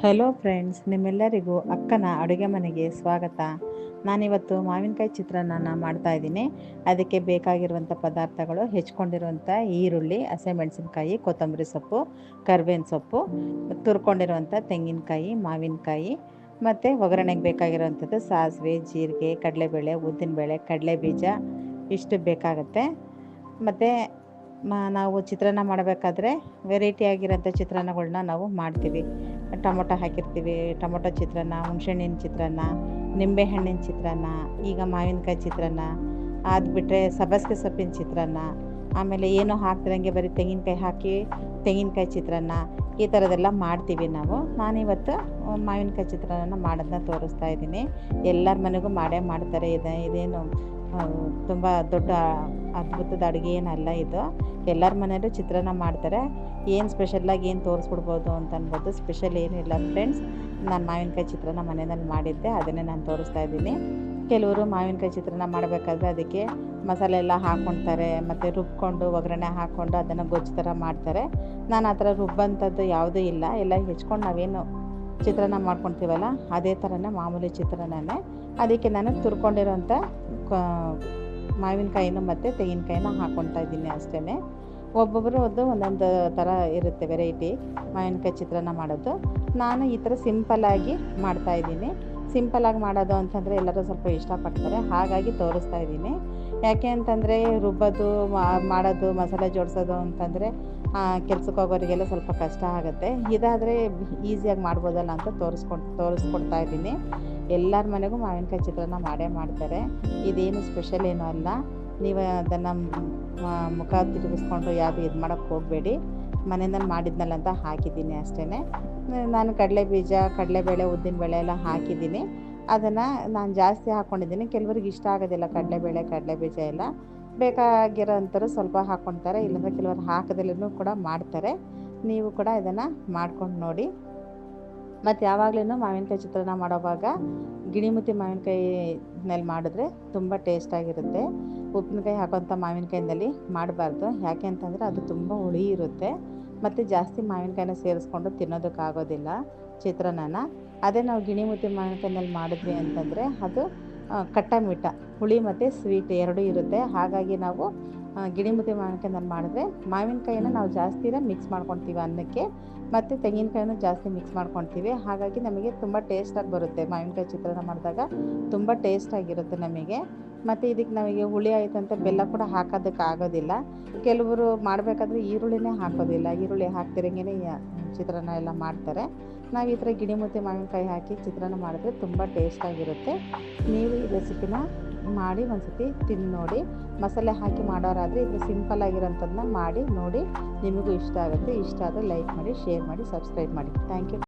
Hello friends, ನಿಮ್ಮೆಲ್ಲರಿಗೂ ಅಕ್ಕನ ಅಡುಗೆ ಮನೆಗೆ ಸ್ವಾಗತ. ನಾನಿವತ್ತು ಮಾವಿನಕಾಯಿ ಚಿತ್ರಾನ್ನ ಮಾಡ್ತಾಯಿದ್ದೀನಿ. ಅದಕ್ಕೆ ಬೇಕಾಗಿರುವಂಥ ಪದಾರ್ಥಗಳು: ಹೆಚ್ಕೊಂಡಿರುವಂಥ ಈರುಳ್ಳಿ, ಹಸಿಮೆಣಸಿನ್ಕಾಯಿ, ಕೊತ್ತಂಬರಿ ಸೊಪ್ಪು, ಕರಿಬೇವಿನ ಸೊಪ್ಪು, ತುರ್ಕೊಂಡಿರುವಂಥ ತೆಂಗಿನಕಾಯಿ, ಮಾವಿನಕಾಯಿ, ಮತ್ತು ಒಗ್ಗರಣೆಗೆ ಬೇಕಾಗಿರುವಂಥದ್ದು ಸಾಸಿವೆ, ಜೀರಿಗೆ, ಕಡಲೆಬೇಳೆ, ಉದ್ದಿನಬೇಳೆ, ಕಡಲೆಬೀಜ ಇಷ್ಟು ಬೇಕಾಗುತ್ತೆ. ಮತ್ತು ನಾವು ಚಿತ್ರಾನ್ನ ಮಾಡಬೇಕಾದ್ರೆ ವೆರೈಟಿ ಆಗಿರೋಂಥ ಚಿತ್ರಾನ್ನಗಳನ್ನ ನಾವು ಮಾಡ್ತೀವಿ. ಟೊಮೊಟೊ ಹಾಕಿರ್ತೀವಿ, ಟೊಮೊಟೊ ಚಿತ್ರಾನ್ನ, ಹುಣಸೆಹಣ್ಣಿನ ಚಿತ್ರಾನ್ನ, ನಿಂಬೆಹಣ್ಣಿನ ಚಿತ್ರಾನ್ನ, ಈಗ ಮಾವಿನಕಾಯಿ ಚಿತ್ರಾನ್ನ. ಅದು ಬಿಟ್ಟರೆ ಸಬ್ಬಸಿಗೆ ಸೊಪ್ಪಿನ ಚಿತ್ರಾನ್ನ, ಆಮೇಲೆ ಏನೂ ಹಾಕ್ತಿರಂಗೆ ಬರೀ ತೆಂಗಿನಕಾಯಿ ಹಾಕಿ ತೆಂಗಿನಕಾಯಿ ಚಿತ್ರಾನ್ನ, ಈ ಥರದ್ದೆಲ್ಲ ಮಾಡ್ತೀವಿ ನಾವು. ನಾನಿವತ್ತು ಮಾವಿನಕಾಯಿ ಚಿತ್ರಾನ್ನ ಮಾಡೋದನ್ನ ತೋರಿಸ್ತಾ ಇದ್ದೀನಿ. ಎಲ್ಲರ ಮನೆಗೂ ಮಾಡೇ ಮಾಡ್ತಾರೆ. ಇದೇನು ತುಂಬ ದೊಡ್ಡ ಅದ್ಭುತದ ಅಡುಗೆ ಏನಲ್ಲ ಇದು. ಎಲ್ಲರ ಮನೆಯಲ್ಲೂ ಚಿತ್ರಾನ್ನ ಮಾಡ್ತಾರೆ. ಏನು ಸ್ಪೆಷಲ್ಲಾಗಿ ಏನು ತೋರಿಸ್ಬಿಡ್ಬೋದು ಅಂತ ಅನ್ಬೋದು. ಸ್ಪೆಷಲ್ ಏನಿಲ್ಲ ಫ್ರೆಂಡ್ಸ್. ನಾನು ಮಾವಿನಕಾಯಿ ಚಿತ್ರಾನ್ನ ಮನೆಯಲ್ಲಿ ಮಾಡಿದ್ದೆ, ಅದನ್ನೇ ನಾನು ತೋರಿಸ್ತಾ ಇದ್ದೀನಿ. ಕೆಲವರು ಮಾವಿನಕಾಯಿ ಚಿತ್ರಾನ್ನ ಮಾಡಬೇಕಾದ್ರೆ ಅದಕ್ಕೆ ಮಸಾಲೆ ಎಲ್ಲ ಹಾಕ್ಕೊಳ್ತಾರೆ, ಮತ್ತು ರುಬ್ಕೊಂಡು ಒಗ್ಗರಣೆ ಹಾಕ್ಕೊಂಡು ಅದನ್ನು ಗೊಜ್ಜು ಥರ ಮಾಡ್ತಾರೆ. ನಾನು ಆ ಥರ ರುಬ್ಬಂಥದ್ದು ಯಾವುದೂ ಇಲ್ಲ. ಎಲ್ಲ ಹೆಚ್ಕೊಂಡು ನಾವೇನು ಚಿತ್ರಾನ್ನ ಮಾಡ್ಕೊತೀವಲ್ಲ ಅದೇ ಥರನೇ ಮಾಮೂಲಿ ಚಿತ್ರಾನ್ನನೇ. ಅದಕ್ಕೆ ನಾನು ತುರ್ಕೊಂಡಿರೋಂಥ ಮಾವಿನಕಾಯಿನೂ ಮತ್ತು ತೆಂಗಿನಕಾಯಿನ ಹಾಕ್ಕೊಳ್ತಾ ಇದ್ದೀನಿ ಅಷ್ಟೇ. ಒಬ್ಬೊಬ್ಬರು ಒಂದೊಂದು ಥರ ಇರುತ್ತೆ ವೆರೈಟಿ ಮಾವಿನಕಾಯಿ ಚಿತ್ರಾನ್ನ ಮಾಡೋದು. ನಾನು ಈ ಥರ ಸಿಂಪಲ್ಲಾಗಿ ಮಾಡ್ತಾಯಿದ್ದೀನಿ. ಸಿಂಪಲ್ಲಾಗಿ ಮಾಡೋದು ಅಂತಂದರೆ ಎಲ್ಲರೂ ಸ್ವಲ್ಪ ಇಷ್ಟಪಡ್ತಾರೆ, ಹಾಗಾಗಿ ತೋರಿಸ್ತಾ ಇದ್ದೀನಿ. ಯಾಕೆ ಅಂತಂದರೆ ರುಬ್ಬೋದು ಮಾಡೋದು ಮಸಾಲೆ ಜೋಡಿಸೋದು ಅಂತಂದರೆ ಕೆಲ್ಸಕ್ಕೆ ಹೋಗೋರಿಗೆಲ್ಲ ಸ್ವಲ್ಪ ಕಷ್ಟ ಆಗುತ್ತೆ. ಇದಾದರೆ ಈಸಿಯಾಗಿ ಮಾಡ್ಬೋದಲ್ಲ ಅಂತ ತೋರಿಸ್ಕೊಡ್ತಾ ಇದ್ದೀನಿ. ಎಲ್ಲರ ಮನೆಗೂ ಮಾವಿನಕಾಯಿ ಚಿತ್ರಾನ್ನ ಮಾಡೇ ಮಾಡ್ತಾರೆ. ಇದೇನು ಸ್ಪೆಷಲ್ ಏನೂ ಅಲ್ಲ. ನೀವು ಅದನ್ನು ಮುಖ ತಿರುಗಿಸ್ಕೊಂಡು ಯಾವುದು ಇದು ಮಾಡೋಕ್ಕೆ ಹೋಗಬೇಡಿ. ಮನೆಯಲ್ಲಿ ಮಾಡಿದ್ನಲ್ಲ ಅಂತ ಹಾಕಿದ್ದೀನಿ ಅಷ್ಟೇ. ನಾನು ಕಡಲೆಬೀಜ, ಕಡಲೆಬೇಳೆ, ಉದ್ದಿನಬೇಳೆ ಎಲ್ಲ ಹಾಕಿದ್ದೀನಿ. ಅದನ್ನು ನಾನು ಜಾಸ್ತಿ ಹಾಕ್ಕೊಂಡಿದ್ದೀನಿ. ಕೆಲವ್ರಿಗೆ ಇಷ್ಟ ಆಗೋದಿಲ್ಲ ಕಡಲೆಬೇಳೆ, ಕಡಲೆಬೀಜ ಎಲ್ಲ. ಬೇಕಾಗಿರೋ ಅಂಥವ್ರು ಸ್ವಲ್ಪ ಹಾಕ್ಕೊಳ್ತಾರೆ, ಇಲ್ಲಾಂದರೆ ಕೆಲವರು ಹಾಕದಲ್ಲೂ ಕೂಡ ಮಾಡ್ತಾರೆ. ನೀವು ಕೂಡ ಇದನ್ನು ಮಾಡ್ಕೊಂಡು ನೋಡಿ. ಮತ್ತು ಯಾವಾಗಲೂ ಮಾವಿನಕಾಯಿ ಚಿತ್ರಾನ್ನ ಮಾಡೋವಾಗ ಗಿಣಿಮುತಿ ಮಾವಿನಕಾಯಿನಲ್ಲಿ ಮಾಡಿದ್ರೆ ತುಂಬ ಟೇಸ್ಟಾಗಿರುತ್ತೆ. ಉಪ್ಪಿನಕಾಯಿ ಹಾಕೋಂಥ ಮಾವಿನಕಾಯಿನಲ್ಲಿ ಮಾಡಬಾರ್ದು. ಯಾಕೆ ಅಂತಂದರೆ ಅದು ತುಂಬ ಹುಳಿ ಇರುತ್ತೆ, ಮತ್ತು ಜಾಸ್ತಿ ಮಾವಿನಕಾಯಿನ ಸೇರಿಸ್ಕೊಂಡು ತಿನ್ನೋದಕ್ಕಾಗೋದಿಲ್ಲ ಚಿತ್ರಾನ್ನ. ಅದೇ ನಾವು ಗಿಣಿಮುತಿ ಮಾವಿನಕಾಯಿನಲ್ಲಿ ಮಾಡಿದ್ವಿ ಅಂತಂದರೆ ಅದು ಖಟ್ಟ ಮಿಠ, ಹುಳಿ ಮತ್ತು ಸ್ವೀಟ್ ಎರಡೂ ಇರುತ್ತೆ. ಹಾಗಾಗಿ ನಾವು ಗಿಣಿಮುತಿ ಮಾವಿನಕಾಯಿನಲ್ಲಿ ಮಾಡಿದ್ರೆ ಮಾವಿನಕಾಯಿನ ನಾವು ಜಾಸ್ತಿನ ಮಿಕ್ಸ್ ಮಾಡ್ಕೊತೀವಿ ಅನ್ನಕ್ಕೆ, ಮತ್ತು ತೆಂಗಿನಕಾಯಿನೂ ಜಾಸ್ತಿ ಮಿಕ್ಸ್ ಮಾಡ್ಕೊತೀವಿ. ಹಾಗಾಗಿ ನಮಗೆ ತುಂಬ ಟೇಸ್ಟಾಗಿ ಬರುತ್ತೆ. ಮಾವಿನಕಾಯಿ ಚಿತ್ರಾನ್ನ ಮಾಡಿದಾಗ ತುಂಬ ಟೇಸ್ಟಾಗಿರುತ್ತೆ ನಮಗೆ. ಮತ್ತು ಇದಕ್ಕೆ ನಮಗೆ ಹುಳಿ ಆಯಿತು ಅಂತ ಬೆಲ್ಲ ಕೂಡ ಹಾಕೋದಕ್ಕಾಗೋದಿಲ್ಲ. ಕೆಲವರು ಮಾಡಬೇಕಾದ್ರೆ ಈರುಳ್ಳಿನೇ ಹಾಕೋದಿಲ್ಲ, ಈರುಳ್ಳಿ ಹಾಕ್ತಿರಂಗೆ ಚಿತ್ರಾನ್ನ ಎಲ್ಲ ಮಾಡ್ತಾರೆ. ನಾವು ಈ ಥರ ಗಿಣಿಮುತಿ ಮಾವಿನಕಾಯಿ ಹಾಕಿ ಚಿತ್ರಾನ್ನ ಮಾಡಿದ್ರೆ ತುಂಬ ಟೇಸ್ಟಾಗಿರುತ್ತೆ. ನೀವು ಈ ರೆಸಿಪಿನ ಮಾಡಿ ಒಂದ್ಸತಿ ತಿಂದು ನೋಡಿ. ಮಸಾಲೆ ಹಾಕಿ ಮಾಡೋರಾದರೆ ಇದು ಸಿಂಪಲ್ಲಾಗಿರೋಂಥದ್ದನ್ನ ಮಾಡಿ ನೋಡಿ, ನಿಮಗೂ ಇಷ್ಟ ಆಗುತ್ತೆ. ಇಷ್ಟ ಆದರೆ ಲೈಕ್ ಮಾಡಿ, ಶೇರ್ ಮಾಡಿ, ಸಬ್ಸ್ಕ್ರೈಬ್ ಮಾಡಿ. Thank you.